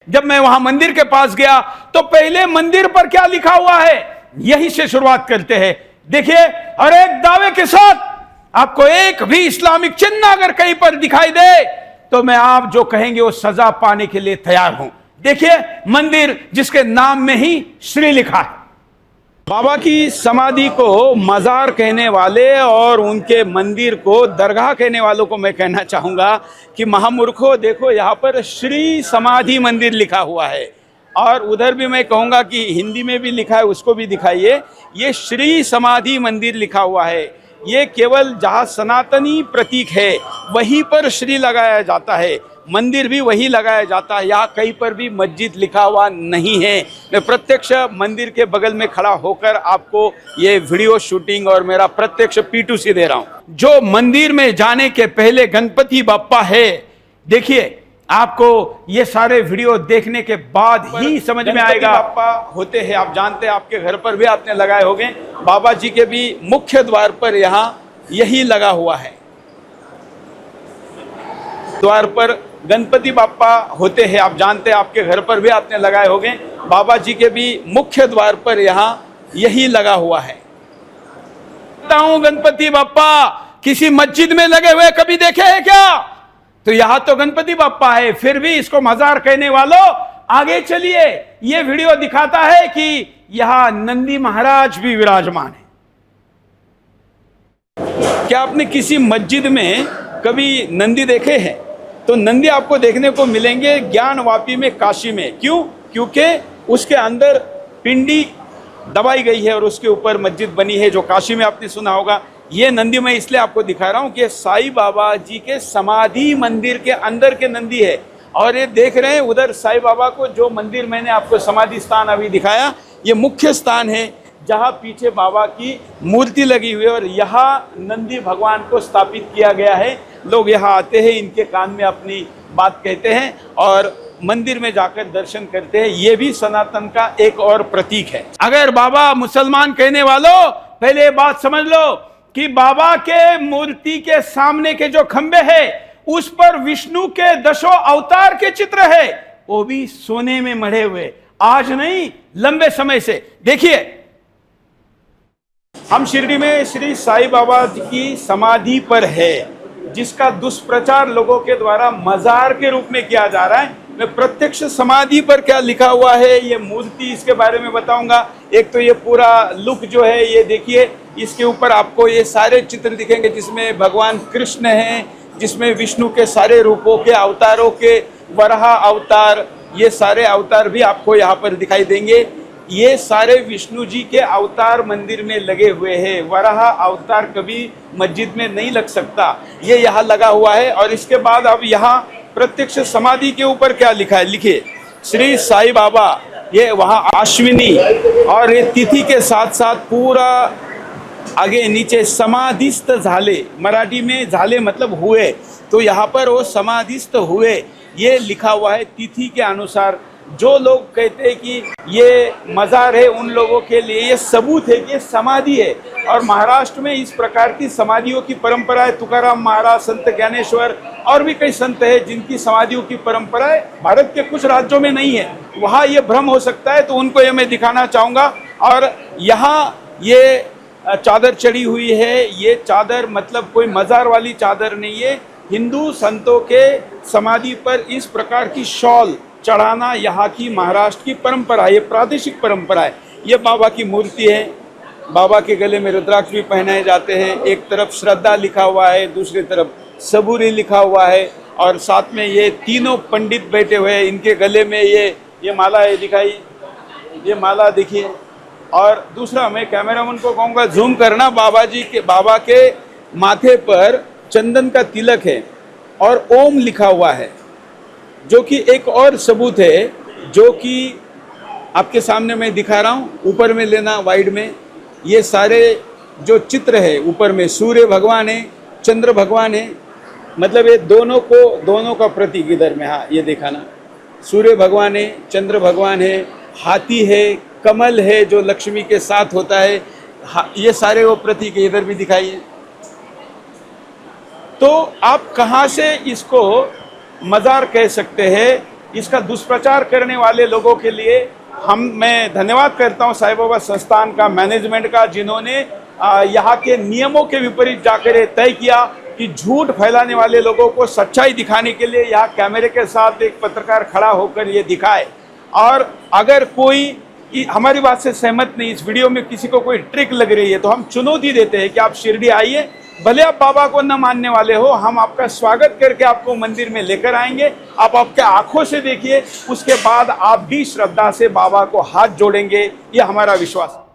जब मैं वहां मंदिर के पास गया तो पहले मंदिर पर क्या लिखा हुआ है, यही से शुरुआत करते हैं। देखिए, और एक दावे के साथ आपको एक भी इस्लामिक चिन्ह अगर कहीं पर दिखाई दे तो मैं आप जो कहेंगे वो सजा पाने के लिए तैयार हूं। देखिए, मंदिर जिसके नाम में ही श्री लिखा है। बाबा की समाधि को मजार कहने वाले और उनके मंदिर को दरगाह कहने वालों को मैं कहना चाहूंगा कि महामूर्खों, देखो यहां पर श्री समाधि मंदिर लिखा हुआ है, और उधर भी मैं कहूंगा कि हिंदी में भी लिखा है, उसको भी दिखाइए। ये श्री समाधि मंदिर लिखा हुआ है। ये केवल जहाँ सनातनी प्रतीक है वहीं पर श्री लगाया जाता है, मंदिर भी वही लगाया जाता है। यहाँ कहीं पर भी मस्जिद लिखा हुआ नहीं है। मैं प्रत्यक्ष मंदिर के बगल में खड़ा होकर आपको ये वीडियो शूटिंग और मेरा प्रत्यक्ष P2C दे रहा हूँ। जो मंदिर में जाने के पहले गणपति बाप्पा है, देखिए आपको ये सारे वीडियो देखने के बाद ही समझ में आएगा। बाप्पा होते हैं, आप जानते हैं, आपके घर पर भी आपने लगाए होंगे। बाबा जी के भी मुख्य द्वार पर यहाँ यही लगा हुआ है। द्वार पर गणपति बाप्पा होते हैं, आप जानते हैं, आपके घर पर भी आपने लगाए होंगे। बाबा जी के भी मुख्य द्वार पर यहाँ यही लगा हुआ है। गणपति बाप्पा किसी मस्जिद में लगे हुए कभी देखे हैं क्या? तो यहां तो गणपति बाप्पा है, फिर भी इसको मजार कहने वालों आगे चलिए। ये वीडियो दिखाता है कि यहां नंदी महाराज भी विराजमान है। क्या आपने किसी मस्जिद में कभी नंदी देखे हैं? तो नंदी आपको देखने को मिलेंगे ज्ञानवापी में, काशी में। क्यों? क्योंकि उसके अंदर पिंडी दबाई गई है और उसके ऊपर मस्जिद बनी है, जो काशी में आपने सुना होगा। ये नंदी मैं इसलिए आपको दिखा रहा हूँ कि साईं बाबा जी के समाधि मंदिर के अंदर के नंदी है। और ये देख रहे हैं उधर साईं बाबा को, जो मंदिर मैंने आपको समाधि स्थान अभी दिखाया, ये मुख्य स्थान है जहाँ पीछे बाबा की मूर्ति लगी हुई है और यहाँ नंदी भगवान को स्थापित किया गया है। लोग यहाँ आते हैं, इनके कान में अपनी बात कहते हैं और मंदिर में जाकर दर्शन करते हैं। ये भी सनातन का एक और प्रतीक है। अगर बाबा मुसलमान कहने वालों, पहले ये बात समझ लो कि बाबा के मूर्ति के सामने के जो खंबे हैं उस पर विष्णु के 10 अवतार के चित्र है, वो भी सोने में मढ़े हुए, आज नहीं लंबे समय से। देखिए, हम शिरडी में श्री साईं बाबा की समाधि पर है, जिसका दुष्प्रचार लोगों के द्वारा मजार के रूप में किया जा रहा है। मैं प्रत्यक्ष समाधि पर क्या लिखा हुआ है, ये मूर्ति, इसके बारे में बताऊंगा। एक तो ये पूरा लुक जो है, ये देखिए, इसके ऊपर आपको ये सारे चित्र दिखेंगे जिसमें भगवान कृष्ण हैं, जिसमें विष्णु के सारे रूपों के अवतारों के वराह अवतार, ये सारे अवतार भी आपको यहाँ पर दिखाई देंगे। ये सारे विष्णु जी के अवतार मंदिर में लगे हुए हैं। वराह अवतार कभी मस्जिद में नहीं लग सकता, ये यहाँ लगा हुआ है। और इसके बाद अब यहाँ प्रत्यक्ष समाधि के ऊपर क्या लिखा है, लिखिए, श्री साईं बाबा। ये वहाँ अश्विनी और ये तिथि के साथ साथ पूरा आगे नीचे समाधिस्थ झाले, मराठी में झाले मतलब हुए, तो यहाँ पर वो समाधिस्थ हुए ये लिखा हुआ है तिथि के अनुसार। जो लोग कहते हैं कि ये मजार है, उन लोगों के लिए ये सबूत है कि ये समाधि है। और महाराष्ट्र में इस प्रकार की समाधियों की परंपरा है। तुकाराम महाराज, संत ज्ञानेश्वर और भी कई संत हैं जिनकी समाधियों की परंपरा है। भारत के कुछ राज्यों में नहीं है, वहाँ ये भ्रम हो सकता है, तो उनको ये मैं दिखाना चाहूँगा। और यहाँ ये चादर चढ़ी हुई है, ये चादर मतलब कोई मजार वाली चादर नहीं है। हिंदू संतों के समाधि पर इस प्रकार की शॉल चढ़ाना यहाँ की महाराष्ट्र की परंपरा है, ये प्रादेशिक परंपरा है। ये बाबा की मूर्ति है, बाबा के गले में रुद्राक्ष भी पहनाए जाते हैं। एक तरफ श्रद्धा लिखा हुआ है, दूसरी तरफ सबूरी लिखा हुआ है, और साथ में ये तीनों पंडित बैठे हुए हैं। इनके गले में ये माला है, दिखाई, ये माला देखिए। और दूसरा, मैं कैमरामैन को कहूँगा जूम करना, बाबा के माथे पर चंदन का तिलक है और ओम लिखा हुआ है, जो कि एक और सबूत है, जो कि आपके सामने मैं दिखा रहा हूँ। ऊपर में लेना वाइड में, ये सारे जो चित्र है, ऊपर में सूर्य भगवान है, चंद्र भगवान है, मतलब ये दोनों का प्रतीक इधर में, हाँ ये देखा ना, सूर्य भगवान है, चंद्र भगवान है, हाथी है, कमल है जो लक्ष्मी के साथ होता है, ये सारे वो प्रतीक इधर भी दिखाइए। तो आप कहाँ से इसको मजार कह सकते हैं? इसका दुष्प्रचार करने वाले लोगों के लिए मैं धन्यवाद करता हूं साईं बाबा संस्थान का, मैनेजमेंट का, जिन्होंने यहाँ के नियमों के विपरीत जाकर ये तय किया कि झूठ फैलाने वाले लोगों को सच्चाई दिखाने के लिए यहाँ कैमरे के साथ एक पत्रकार खड़ा होकर ये दिखाए। और अगर कोई हमारी बात से सहमत नहीं, इस वीडियो में किसी को कोई ट्रिक लग रही है, तो हम चुनौती देते हैं कि आप शिरडी आइए, भले आप बाबा को न मानने वाले हो, हम आपका स्वागत करके आपको मंदिर में लेकर आएंगे। आप आपके आंखों से देखिए, उसके बाद आप भी श्रद्धा से बाबा को हाथ जोड़ेंगे, ये हमारा विश्वास है।